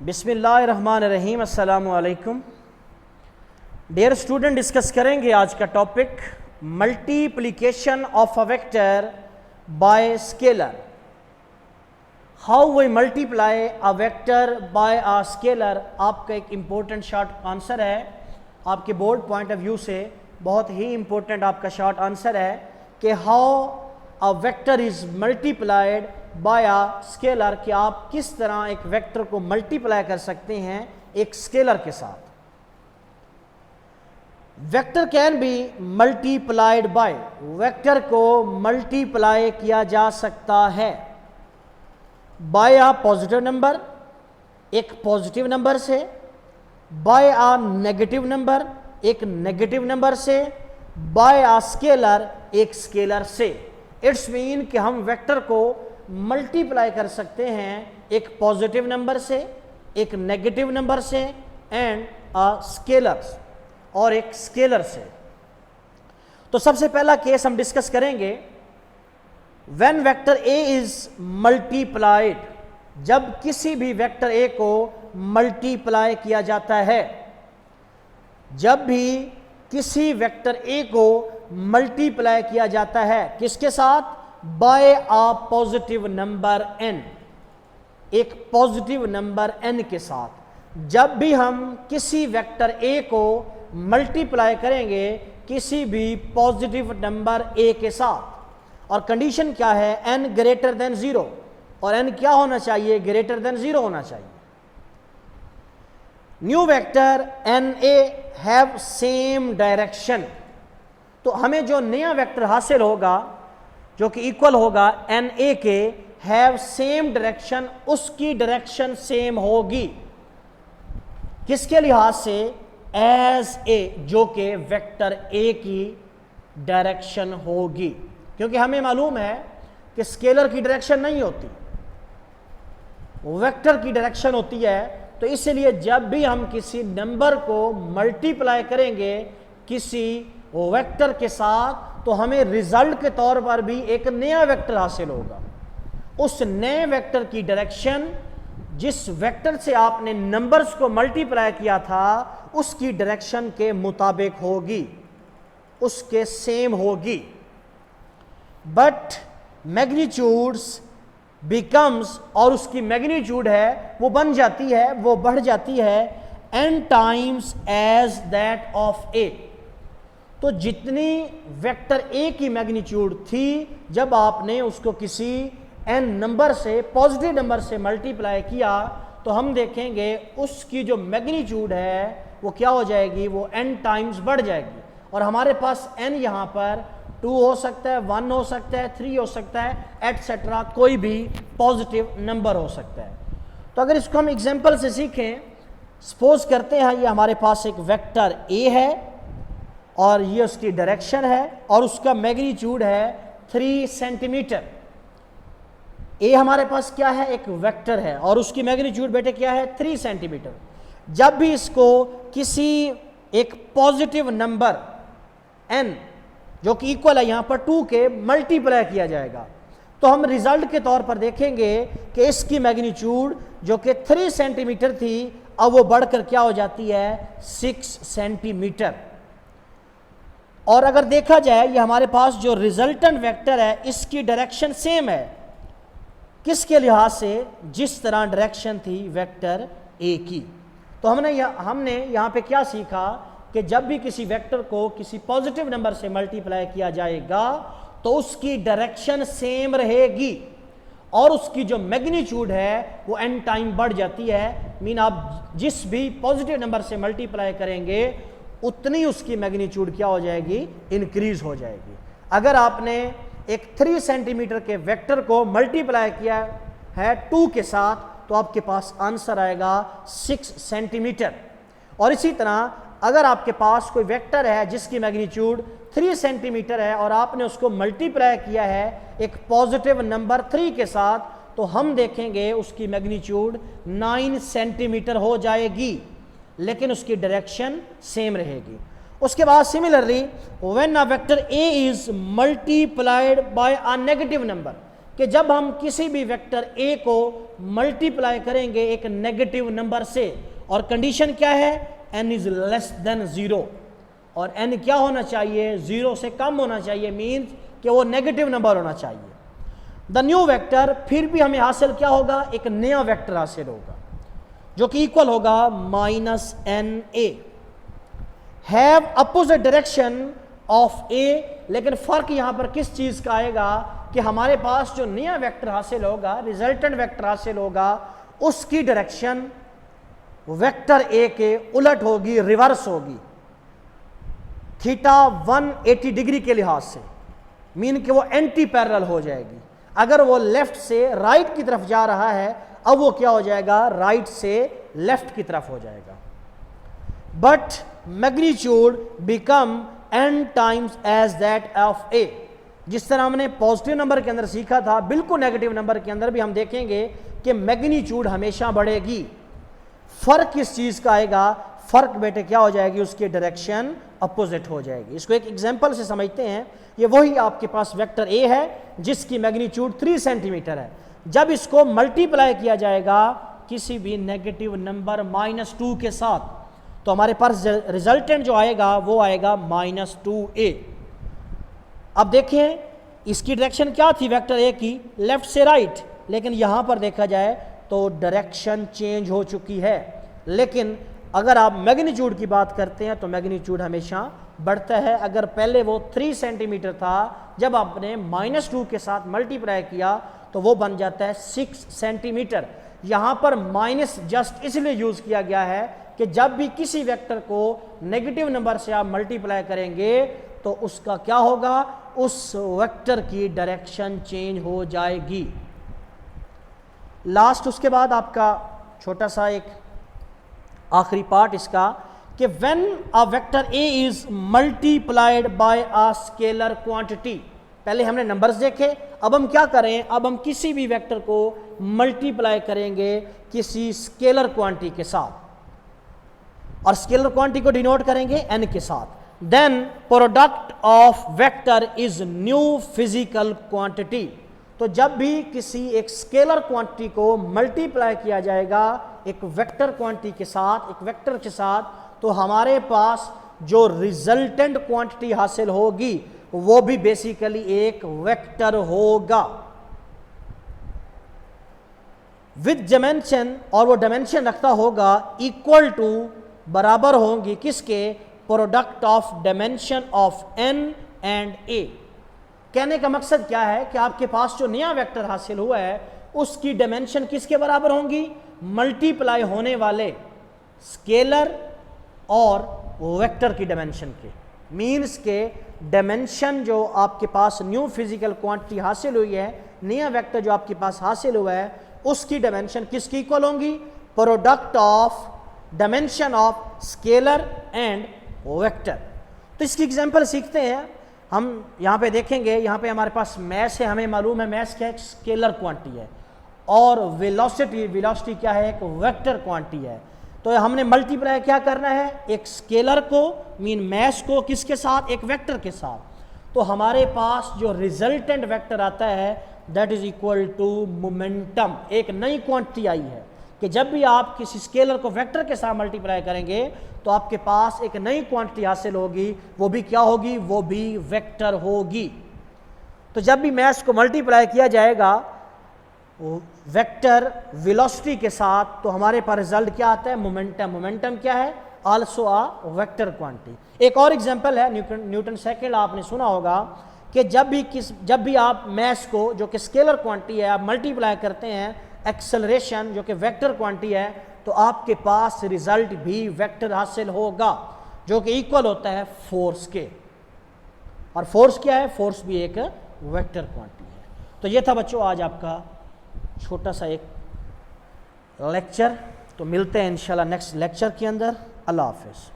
बिस्मिल्लाहिर्रहमानिर्रहीम, अस्सलामु अलैकुम। डियर स्टूडेंट, डिस्कस करेंगे आज का topic multiplication of a vector by scalar. How we multiply a vector by a scalar आपका एक इम्पोर्टेंट शॉर्ट आंसर है। आपके बोर्ड पॉइंट ऑफ व्यू से बहुत ही इम्पोर्टेंट आपका शॉर्ट आंसर है कि how a vector is multiplied by a scalar, कि आप किस तरह एक वेक्टर को मल्टीप्लाई कर सकते हैं एक स्केलर के साथ। Vector can be multiplied by, vector को मल्टीप्लाई किया जा सकता है बाय अ पॉजिटिव नंबर, एक पॉजिटिव नंबर से, बाय अ नेगेटिव नंबर, एक नेगेटिव नंबर से, बाय अ स्केलर, एक स्केलर से। इट्स मीन कि हम वेक्टर को मल्टीप्लाई कर सकते हैं एक पॉजिटिव नंबर से, एक नेगेटिव नंबर से एंड अ स्केलर, और एक स्केलर से। तो सबसे पहला केस हम डिस्कस करेंगे when vector A is multiplied, जब किसी भी वेक्टर ए को मल्टीप्लाई किया जाता है। जब भी किसी वेक्टर ए को मल्टीप्लाई किया जाता है, किसके साथ? By a positive number n, एक पॉजिटिव नंबर n के साथ। जब भी हम किसी वेक्टर a को मल्टीप्लाई करेंगे किसी भी पॉजिटिव नंबर a के साथ, और कंडीशन क्या है? n ग्रेटर देन 0, और n क्या होना चाहिए? ग्रेटर देन 0 होना चाहिए। New vector N A have same direction, तो हमें जो नया वेक्टर हासिल होगा जो कि इक्वल होगा एन ए के, हैव सेम डायरेक्शन, उसकी डायरेक्शन सेम होगी। किसके लिहाज से? एज ए, जो कि वेक्टर ए की डायरेक्शन होगी। क्योंकि हमें मालूम है कि स्केलर की डायरेक्शन नहीं होती, वेक्टर की डायरेक्शन होती है। तो इसलिए जब भी हम किसी नंबर को मल्टीप्लाई करेंगे किसी वेक्टर के साथ, तो हमें रिजल्ट के तौर पर भी एक नया वेक्टर हासिल होगा। उस नए वेक्टर की डायरेक्शन जिस वेक्टर से आपने नंबर्स को मल्टीप्लाई किया था उसकी डायरेक्शन के मुताबिक होगी, उसके सेम होगी। बट मैग्नीट्यूड्स बिकम्स, और उसकी मैग्नीट्यूड है वो बन जाती है, वो बढ़ जाती है n times as that of a। तो जितनी वेक्टर a की मैग्नीट्यूड थी जब आपने उसको किसी n नंबर से, पॉजिटिव नंबर से मल्टीप्लाई किया, तो हम देखेंगे उसकी जो मैग्नीट्यूड है वो क्या हो जाएगी? वो n टाइम्स बढ़ जाएगी। और हमारे पास n यहाँ पर 2 हो सकता है, 1 हो सकता है, 3 हो सकता है, एटसेट्रा, कोई भी पॉजिटिव नंबर हो सकता है। तो अगर इसको हम एग्जांपल से सीखें, सपोज करते हैं ये हमारे पास एक वेक्टर a है और ये उसकी डायरेक्शन है और उसका मैग्नीट्यूड है 3 सेंटीमीटर। a हमारे पास क्या है? एक वेक्टर है और उसकी मैग्नीट्यूड बेटे क्या है? 3 सेंटीमीटर। जब भी इसको किसी एक पॉजिटिव नंबर n जो कि इक्वल है यहाँ पर 2 के मल्टीप्लाई किया जाएगा, तो हम रिजल्ट के तौर पर देखेंगे कि इसकी मैग्नीट्यूड जो कि 3 सेंटीमीटर थी अब वो बढ़कर क्या हो जाती है? 6 सेंटीमीटर। और अगर देखा जाए ये हमारे पास जो रिजल्टेंट वेक्टर है इसकी डायरेक्शन सेम है, किसके लिहाज से? जिस तरह डायरेक्शन थी वेक्टर ए की। तो हमने यहाँ पे क्या सीखा कि जब भी किसी वेक्टर को किसी पॉजिटिव नंबर से मल्टीप्लाई किया जाएगा तो उसकी डायरेक्शन सेम रहेगी और उसकी जो मैग्नीट्यूड है वो n टाइम बढ़ जाती है। मीन आप जिस भी पॉजिटिव नंबर से मल्टीप्लाई करेंगे उतनी उसकी मैग्नीट्यूड क्या हो जाएगी? इंक्रीज हो जाएगी। अगर आपने एक 3 सेंटीमीटर के वेक्टर को मल्टीप्लाई किया है 2 के साथ, तो आपके पास आंसर आएगा 6 सेंटीमीटर। और इसी तरह अगर आपके पास कोई वेक्टर है जिसकी मैग्नीट्यूड 3 सेंटीमीटर है और आपने उसको मल्टीप्लाई किया है एक पॉजिटिव नंबर 3 के साथ, तो हम देखेंगे उसकी मैग्नीट्यूड 9 सेंटीमीटर हो जाएगी, लेकिन उसकी डायरेक्शन सेम रहेगी। उसके बाद similarly when a vector a is multiplied by a negative number, कि जब हम किसी भी वेक्टर ए को मल्टीप्लाई करेंगे एक नेगेटिव नंबर से, और कंडीशन क्या है, n इज लेस देन 0, और n क्या होना चाहिए, 0 से कम होना चाहिए, मीन्स कि वो नेगेटिव नंबर होना चाहिए। द न्यू वेक्टर, फिर भी हमें हासिल क्या होगा, एक नया वेक्टर हासिल होगा जो कि इक्वल होगा -na, have opposite direction of A. लेकिन फर्क यहां पर किस चीज का आएगा कि हमारे पास जो नया वेक्टर हासिल होगा, रिजल्टेंट वेक्टर हासिल होगा, उसकी डायरेक्शन वेक्टर ए के उलट होगी, रिवर्स होगी, थीटा 180 डिग्री के लिहाज से, मीन कि वो एंटी पैरेलल हो जाएगी। अगर वो लेफ्ट से राइट की तरफ जा रहा है, अब वो क्या हो जाएगा, राइट से लेफ्ट की तरफ हो जाएगा। But magnitude become n times as that of a। जिस तरह हमने पॉजिटिव नंबर के अंदर सीखा था, बिल्कुल नेगेटिव नंबर के अंदर भी हम देखेंगे कि मैग्नीट्यूड हमेशा बढ़ेगी। फर्क किस चीज का आएगा, फर्क बेटे क्या हो जाएगी, उसकी डायरेक्शन अपोजिट हो जाएगी। इसको एक एग्जांपल से समझते हैं। ये वही आपके पास वेक्टर ए है जिसकी मैग्नीट्यूड 3 सेंटीमीटर है। जब इसको मल्टीप्लाई किया जाएगा किसी भी नेगेटिव नंबर -2 के साथ, तो हमारे पास रिजल्टेंट जो आएगा वो आएगा -2a। अब देखें इसकी डायरेक्शन क्या थी वेक्टर ए की, लेफ्ट से राइट, लेकिन यहां पर देखा जाए तो डायरेक्शन चेंज हो चुकी है। लेकिन अगर आप मैग्नीट्यूड की बात करते हैं तो मैग्नीट्यूड हमेशा बढ़ता है। अगर पहले वो 3 सेंटीमीटर था, जब आपने -2 के साथ मल्टीप्लाई किया तो वो बन जाता है 6 सेंटीमीटर। यहां पर माइनस जस्ट इसलिए यूज किया गया है कि जब भी किसी वेक्टर को नेगेटिव नंबर से आप मल्टीप्लाई करेंगे तो उसका क्या होगा, उस वेक्टर की डायरेक्शन चेंज हो जाएगी। लास्ट उसके बाद आपका छोटा सा एक आखिरी पार्ट इसका कि when a vector A is multiplied by a scalar quantity. पहले हमने नंबर्स देखे, अब हम क्या करें, अब हम किसी भी वेक्टर को मल्टीप्लाई करेंगे किसी स्केलर क्वांटिटी के साथ, और स्केलर क्वांटिटी को डिनोट करेंगे n के साथ। Then product of vector is new physical quantity. तो जब भी किसी एक स्केलर क्वांटिटी को मल्टीप्लाई किया जाएगा एक वेक्टर क्वांटिटी के साथ, एक वेक्टर के साथ, तो हमारे पास जो रिजल्टेंट क्वांटिटी हासिल होगी वो भी बेसिकली एक वेक्टर होगा विद डायमेंशन, और वो डायमेंशन रखता होगा इक्वल टू, बराबर होंगी किसके, product of dimension of n and a। कहने का मकसद क्या है कि आपके पास जो नया वेक्टर हासिल हुआ है उसकी डायमेंशन किसके बराबर होंगी, मल्टीप्लाई होने वाले स्केलर और वेक्टर की डायमेंशन के। मीन्स के डायमेंशन जो आपके पास न्यू फिजिकल क्वांटिटी हासिल हुई है, नया वेक्टर जो आपके पास हासिल हुआ है, उसकी डायमेंशन किसकी इक्वल होंगी, product of dimension of scalar and vector. तो इसकी एग्जांपल सीखते हैं हम। यहाँ पे देखेंगे, यहाँ पे हमारे पास मैस है, हमें मालूम है मैस क्या है, स्केलर क्वांटिटी है, और वेलोसिटी क्या है, एक वेक्टर क्वांटिटी है। तो हमने मल्टीप्लाई क्या करना है, एक स्केलर को मीन मैस को किसके साथ, एक वेक्टर के साथ। तो हमारे पास जो रिजल्टेंट वेक्टर आता है that is equal to momentum. एक नई क्वांटिटी आई है कि जब भी आप किसी स्केलर को वेक्टर के साथ मल्टीप्लाई करेंगे तो आपके पास एक नई क्वांटिटी हासिल होगी, वो भी क्या होगी, वो भी वेक्टर होगी। तो जब भी मैस को मल्टीप्लाई किया जाएगा वेक्टर वेलोसिटी के साथ, तो हमारे पास रिजल्ट क्या आता है, मोमेंटम। मोमेंटम क्या है, आल्सो अ वेक्टर क्वांटिटी। एक और एग्जांपल है न्यूटन सेकंड, आपने सुना होगा कि जब भी आप मैस को जो कि स्केलर क्वांटिटी है आप मल्टीप्लाई करते हैं एक्सेलरेशन जो कि वेक्टर क्वांटिटी है, तो आपके पास रिजल्ट भी वेक्टर हासिल होगा जो कि इक्वल होता है फोर्स के। और फोर्स क्या है, फोर्स भी एक वेक्टर क्वांटिटी है। तो ये था बच्चों आज आपका छोटा सा एक लेक्चर। तो मिलते हैं इंशाल्लाह नेक्स्ट लेक्चर के अंदर। अल्लाह हाफिज़।